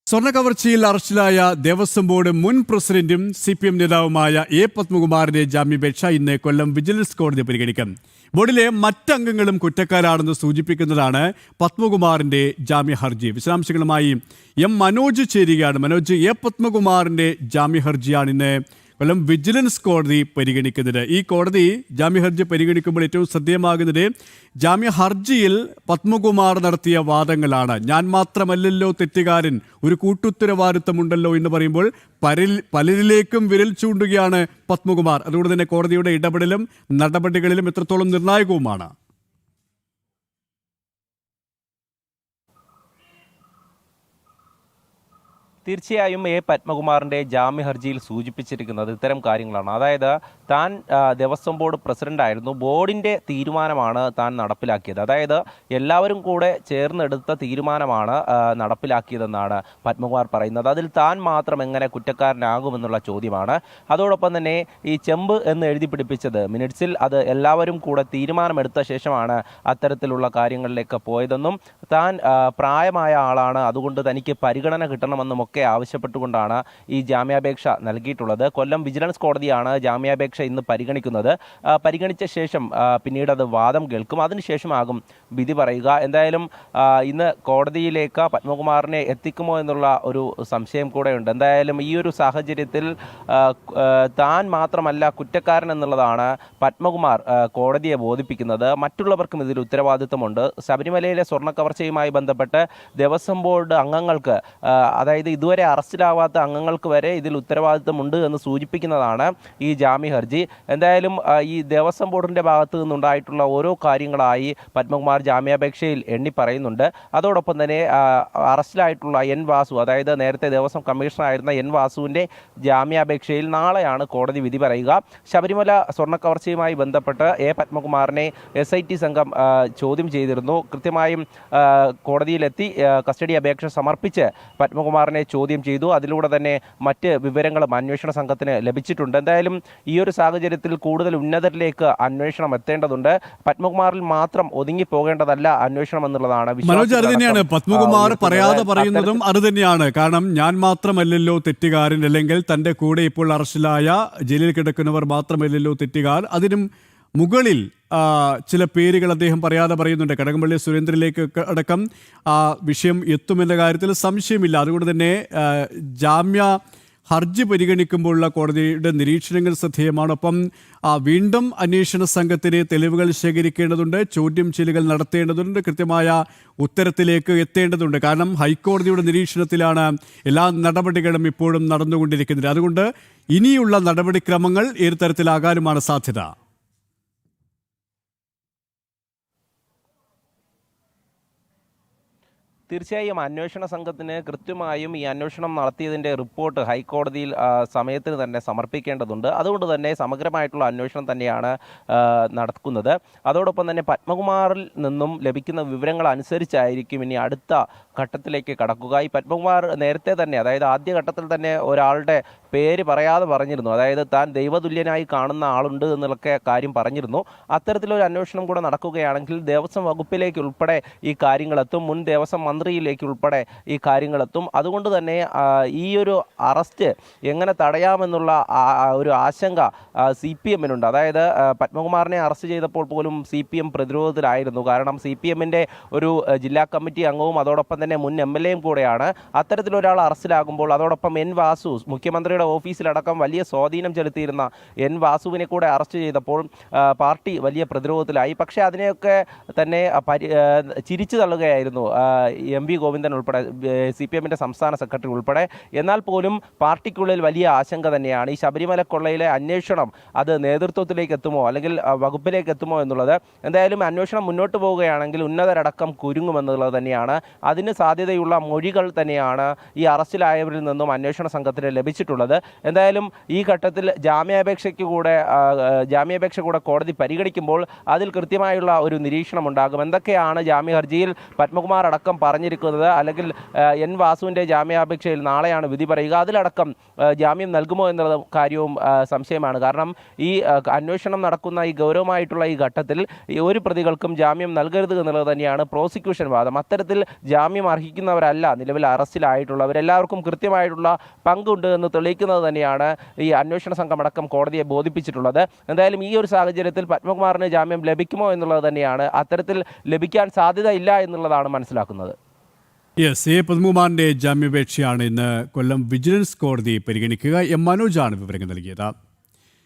സ്വർണ്ണക്കവർച്ചയിൽ അറസ്റ്റിലായ ദേവസ്വം ബോർഡ് മുൻ പ്രസിഡന്റും CPM നേതാവുമായ A. പത്മകുമാറിന്റെ ജാമ്യാപേക്ഷ ഇന്ന് കൊല്ലം വിജിലൻസ് കോടതി പരിഗണിക്കും. ബോർഡിലെ മറ്റംഗങ്ങളും കുറ്റക്കാരാണെന്ന് സൂചിപ്പിക്കുന്നതാണ് പത്മകുമാറിന്റെ ജാമ്യ ഹർജി. വിശദാംശങ്ങളുമായി മനോജ് ചേരുകയാണ്. മനോജ്, A. പത്മകുമാറിന്റെ ജാമ്യ ഹർജിയാണ് ഇന്ന് കൊല്ലം വിജിലൻസ് കോടതി പരിഗണിക്കുന്നത്. ഈ കോടതി ജാമ്യ ഹർജി പരിഗണിക്കുമ്പോൾ ഏറ്റവും ശ്രദ്ധേയമാകുന്നത് ജാമ്യ ഹർജിയിൽ പത്മകുമാർ നടത്തിയ വാദങ്ങളാണ്. ഞാൻ മാത്രമല്ലല്ലോ തെറ്റുകാരൻ, ഒരു കൂട്ടുത്തരവാദിത്തമുണ്ടല്ലോ എന്ന് പറയുമ്പോൾ പലരിലേക്കും വിരൽ ചൂണ്ടുകയാണ് പത്മകുമാർ. അതുകൊണ്ട് തന്നെ കോടതിയുടെ ഇടപെടലും നടപടികളിലും എത്രത്തോളം നിർണായകവുമാണ്. തീർച്ചയായും A. പത്മകുമാറിൻ്റെ ജാമ്യ ഹർജിയിൽ സൂചിപ്പിച്ചിരിക്കുന്നത് ഇത്തരം കാര്യങ്ങളാണ്. അതായത് താൻ ദേവസ്വം ബോർഡ് പ്രസിഡൻ്റായിരുന്നു, ബോർഡിൻ്റെ തീരുമാനമാണ് താൻ നടപ്പിലാക്കിയത്. അതായത് എല്ലാവരും കൂടെ ചേർന്നെടുത്ത തീരുമാനമാണ് നടപ്പിലാക്കിയതെന്നാണ് പത്മകുമാർ പറയുന്നത്. അതിൽ താൻ മാത്രം എങ്ങനെ കുറ്റക്കാരനാകുമെന്നുള്ള ചോദ്യമാണ്. അതോടൊപ്പം തന്നെ ഈ ചെമ്പ് എന്ന് എഴുതി പിടിപ്പിച്ചത് മിനിറ്റ്സിൽ അത് എല്ലാവരും കൂടെ തീരുമാനമെടുത്ത ശേഷമാണ് അത്തരത്തിലുള്ള കാര്യങ്ങളിലേക്ക് പോയതെന്നും താൻ പ്രായമായ ആളാണ്, അതുകൊണ്ട് തനിക്ക് പരിഗണന കിട്ടണമെന്നുമൊക്കെ ആവശ്യപ്പെട്ടുകൊണ്ടാണ് ഈ ജാമ്യാപേക്ഷ നൽകിയിട്ടുള്ളത്. കൊല്ലം വിജിലൻസ് കോടതിയാണ് ജാമ്യാപേക്ഷ ഇന്ന് പരിഗണിക്കുന്നത്. പരിഗണിച്ച ശേഷം പിന്നീട് അത് വാദം കേൾക്കും. അതിനുശേഷമാകും വിധി പറയുക. എന്തായാലും ഇന്ന് കോടതിയിലേക്ക് പത്മകുമാറിനെ എത്തിക്കുമോ എന്നുള്ള ഒരു സംശയം കൂടെയുണ്ട്. എന്തായാലും ഈ ഒരു സാഹചര്യത്തിൽ താൻ മാത്രമല്ല കുറ്റക്കാരൻ എന്നുള്ളതാണ് പത്മകുമാർ കോടതിയെ ബോധിപ്പിക്കുന്നത്. മറ്റുള്ളവർക്കും ഇതിൽ ഉത്തരവാദിത്തമുണ്ട്. ശബരിമലയിലെ സ്വർണ്ണക്കവർച്ചയുമായി ബന്ധപ്പെട്ട് ദേവസ്വം ബോർഡ് അംഗങ്ങൾക്ക്, അതായത് ഇതുവരെ അറസ്റ്റിലാവാത്ത അംഗങ്ങൾക്ക് വരെ ഇതിൽ ഉത്തരവാദിത്തമുണ്ട് എന്ന് സൂചിപ്പിക്കുന്നതാണ് ഈ ജാമ്യ ഹർജി. എന്തായാലും ഈ ദേവസ്വം ബോർഡിൻ്റെ ഭാഗത്ത് നിന്നുണ്ടായിട്ടുള്ള ഓരോ കാര്യങ്ങളായി പത്മകുമാർ ജാമ്യാപേക്ഷയിൽ എണ്ണി പറയുന്നുണ്ട്. അതോടൊപ്പം തന്നെ അറസ്റ്റിലായിട്ടുള്ള N. വാസു, അതായത് നേരത്തെ ദേവസ്വം കമ്മീഷണറായിരുന്ന N. വാസുവിൻ്റെ ജാമ്യാപേക്ഷയിൽ നാളെയാണ് കോടതി വിധി പറയുക. ശബരിമല സ്വർണ്ണക്കവർച്ചയുമായി ബന്ധപ്പെട്ട് A. പത്മകുമാറിനെ SIT സംഘം ചോദ്യം ചെയ്തിരുന്നു. കൃത്യമായും കോടതിയിലെത്തി കസ്റ്റഡി അപേക്ഷ സമർപ്പിച്ച് പത്മകുമാറിനെ ചോദ്യം ചെയ്തു. അതിലൂടെ തന്നെ മറ്റ് വിവരങ്ങളും അന്വേഷണ സംഘത്തിന് ലഭിച്ചിട്ടുണ്ട്. എന്തായാലും ഈ ഒരു സാഹചര്യത്തിൽ കൂടുതൽ ഉന്നതരിലേക്ക് അന്വേഷണം എത്തേണ്ടതുണ്ട്. പത്മകുമാറിൽ മാത്രം ഒതുങ്ങിപ്പോകേണ്ടതല്ല അന്വേഷണം എന്നുള്ളതാണ്. പത്മകുമാർ പറയാതെ പറയുന്നതും അത് തന്നെയാണ്. കാരണം ഞാൻ മാത്രമല്ലല്ലോ തെറ്റുകാരൻ, അല്ലെങ്കിൽ തന്റെ കൂടെ ഇപ്പോൾ അറസ്റ്റിലായ ജയിലിൽ കിടക്കുന്നവർ മാത്രമല്ലല്ലോ തെറ്റുകാർ, അതിനും മുകളിൽ ചില പേരുകൾ അദ്ദേഹം പറയാതെ പറയുന്നുണ്ട്. കടകംപള്ളി സുരേന്ദ്രനിലേക്ക് അടക്കം വിഷയം എത്തുമെന്ന കാര്യത്തിൽ സംശയമില്ല. അതുകൊണ്ട് തന്നെ ജാമ്യ ഹർജി പരിഗണിക്കുമ്പോഴുള്ള കോടതിയുടെ നിരീക്ഷണങ്ങൾ ശ്രദ്ധേയമാണ്. ഒപ്പം വീണ്ടും അന്വേഷണ സംഘത്തിന് തെളിവുകൾ ശേഖരിക്കേണ്ടതുണ്ട്, ചോദ്യം ചെയ്യലുകൾ നടത്തേണ്ടതുണ്ട്, കൃത്യമായ ഉത്തരത്തിലേക്ക് എത്തേണ്ടതുണ്ട്. കാരണം ഹൈക്കോടതിയുടെ നിരീക്ഷണത്തിലാണ് എല്ലാ നടപടികളും ഇപ്പോഴും നടന്നുകൊണ്ടിരിക്കുന്നത്. അതുകൊണ്ട് ഇനിയുള്ള നടപടിക്രമങ്ങൾ ഏത് തരത്തിലാകാനുമാണ് സാധ്യത? തീർച്ചയായും അന്വേഷണ സംഘത്തിന് കൃത്യമായും ഈ അന്വേഷണം നടത്തിയതിൻ്റെ റിപ്പോർട്ട് ഹൈക്കോടതിയിൽ സമയത്തിന് തന്നെ സമർപ്പിക്കേണ്ടതുണ്ട്. അതുകൊണ്ട് തന്നെ സമഗ്രമായിട്ടുള്ള അന്വേഷണം തന്നെയാണ് നടക്കുന്നത്. അതോടൊപ്പം തന്നെ പത്മകുമാറിൽ നിന്നും ലഭിക്കുന്ന വിവരങ്ങൾ അനുസരിച്ചായിരിക്കും ഇനി അടുത്ത ഘട്ടത്തിലേക്ക് കടക്കുക. ഈ പത്മകുമാർ നേരത്തെ തന്നെ, അതായത് ആദ്യഘട്ടത്തിൽ തന്നെ ഒരാളുടെ പേര് പറയാതെ പറഞ്ഞിരുന്നു. അതായത് താൻ ദൈവതുല്യനായി കാണുന്ന ആളുണ്ട് എന്നുള്ളൊക്കെ കാര്യം പറഞ്ഞിരുന്നു. അത്തരത്തിലൊരു അന്വേഷണം കൂടെ നടക്കുകയാണെങ്കിൽ ദേവസ്വം വകുപ്പിലേക്ക് ഉൾപ്പെടെ ഈ കാര്യങ്ങളെത്തും, മുൻ ദേവസ്വം മന്ത്രിയിലേക്ക് ഉൾപ്പെടെ ഈ കാര്യങ്ങളെത്തും. അതുകൊണ്ട് തന്നെ ഈ ഒരു അറസ്റ്റ് എങ്ങനെ തടയാമെന്നുള്ള ഒരു ആശങ്ക CPM-നുണ്ട്. അതായത് പത്മകുമാറിനെ അറസ്റ്റ് ചെയ്തപ്പോൾ പോലും CPM പ്രതിരോധത്തിലായിരുന്നു. കാരണം CPM-ൻ്റെ ഒരു ജില്ലാ കമ്മിറ്റി അംഗവും അതോടൊപ്പം തന്നെ മുൻ MLA-യും കൂടെയാണ്. അത്തരത്തിലൊരാൾ അറസ്റ്റിലാകുമ്പോൾ അതോടൊപ്പം N. വാസു, മുഖ്യമന്ത്രിയുടെ ഓഫീസിലടക്കം വലിയ സ്വാധീനം ചെലുത്തിയിരുന്ന N. വാസുവിനെ കൂടെ അറസ്റ്റ് ചെയ്തപ്പോൾ പാർട്ടി വലിയ പ്രതിരോധത്തിലായി. പക്ഷേ അതിനെയൊക്കെ തന്നെ ചിരിച്ചു തള്ളുകയായിരുന്നു MV ഗോവിന്ദൻ ഉൾപ്പെടെ, CPM-ൻ്റെ സംസ്ഥാന സെക്രട്ടറി ഉൾപ്പെടെ. എന്നാൽ പോലും പാർട്ടിക്കുള്ളിൽ വലിയ ആശങ്ക തന്നെയാണ്. ഈ ശബരിമല കൊള്ളയിലെ അന്വേഷണം അത് നേതൃത്വത്തിലേക്ക് എത്തുമോ അല്ലെങ്കിൽ വകുപ്പിലേക്ക് എത്തുമോ എന്നുള്ളത്. എന്തായാലും അന്വേഷണം മുന്നോട്ട് പോവുകയാണെങ്കിൽ ഉന്നതരടക്കം കുരുങ്ങുമെന്നുള്ളത് തന്നെയാണ്. അതിന് സാധ്യതയുള്ള മൊഴികൾ തന്നെയാണ് ഈ അറസ്റ്റിലായവരിൽ നിന്നും അന്വേഷണ സംഘത്തിന് ലഭിച്ചിട്ടുള്ളത്. എന്തായാലും ഈ ഘട്ടത്തിൽ ജാമ്യാപേക്ഷ കൂടെ കോടതി പരിഗണിക്കുമ്പോൾ അതിൽ കൃത്യമായുള്ള ഒരു നിരീക്ഷണം ഉണ്ടാകും. എന്തൊക്കെയാണ് ജാമ്യ ഹർജിയിൽ പത്മകുമാർ അടക്കം പറഞ്ഞിരിക്കുന്നത്, അല്ലെങ്കിൽ N. വാസുവിൻ്റെ ജാമ്യാപേക്ഷയിൽ നാളെയാണ് വിധി പറയുക, അതിലടക്കം ജാമ്യം നൽകുമോ എന്നുള്ള കാര്യവും സംശയമാണ്. കാരണം ഈ അന്വേഷണം നടക്കുന്ന ഈ ഗൗരവമായിട്ടുള്ള ഈ ഘട്ടത്തിൽ ഒരു പ്രതികൾക്കും ജാമ്യം നൽകരുത് എന്നുള്ളത് തന്നെയാണ് പ്രോസിക്യൂഷൻ വാദം. അത്തരത്തിൽ ജാമ്യം ജാമ്യം അർഹിക്കുന്നവരല്ല നിലവിൽ അറസ്റ്റിലായിട്ടുള്ളവർ. എല്ലാവർക്കും കൃത്യമായിട്ടുള്ള പങ്കുണ്ട് എന്ന് തെളിയിക്കുന്നത് തന്നെയാണ് ഈ അന്വേഷണ സംഘമടക്കം കോടതിയെ ബോധിപ്പിച്ചിട്ടുള്ളത്. എന്തായാലും ഈ ഒരു സാഹചര്യത്തിൽ പത്മകുമാറിന് ജാമ്യം ലഭിക്കുമോ എന്നുള്ളത് തന്നെയാണ്. അത്തരത്തിൽ ലഭിക്കാൻ സാധ്യതയില്ല എന്നുള്ളതാണ് മനസ്സിലാക്കുന്നത്. യെസ്, എ പത്മകുമാറിന്റെ ജാമ്യാപേക്ഷയാണ് ഇന്ന് കൊല്ലം വിജിലൻസ് കോടതി പരിഗണിക്കുക. എം മനോജാണ് വിവരങ്ങൾ നൽകിയത്.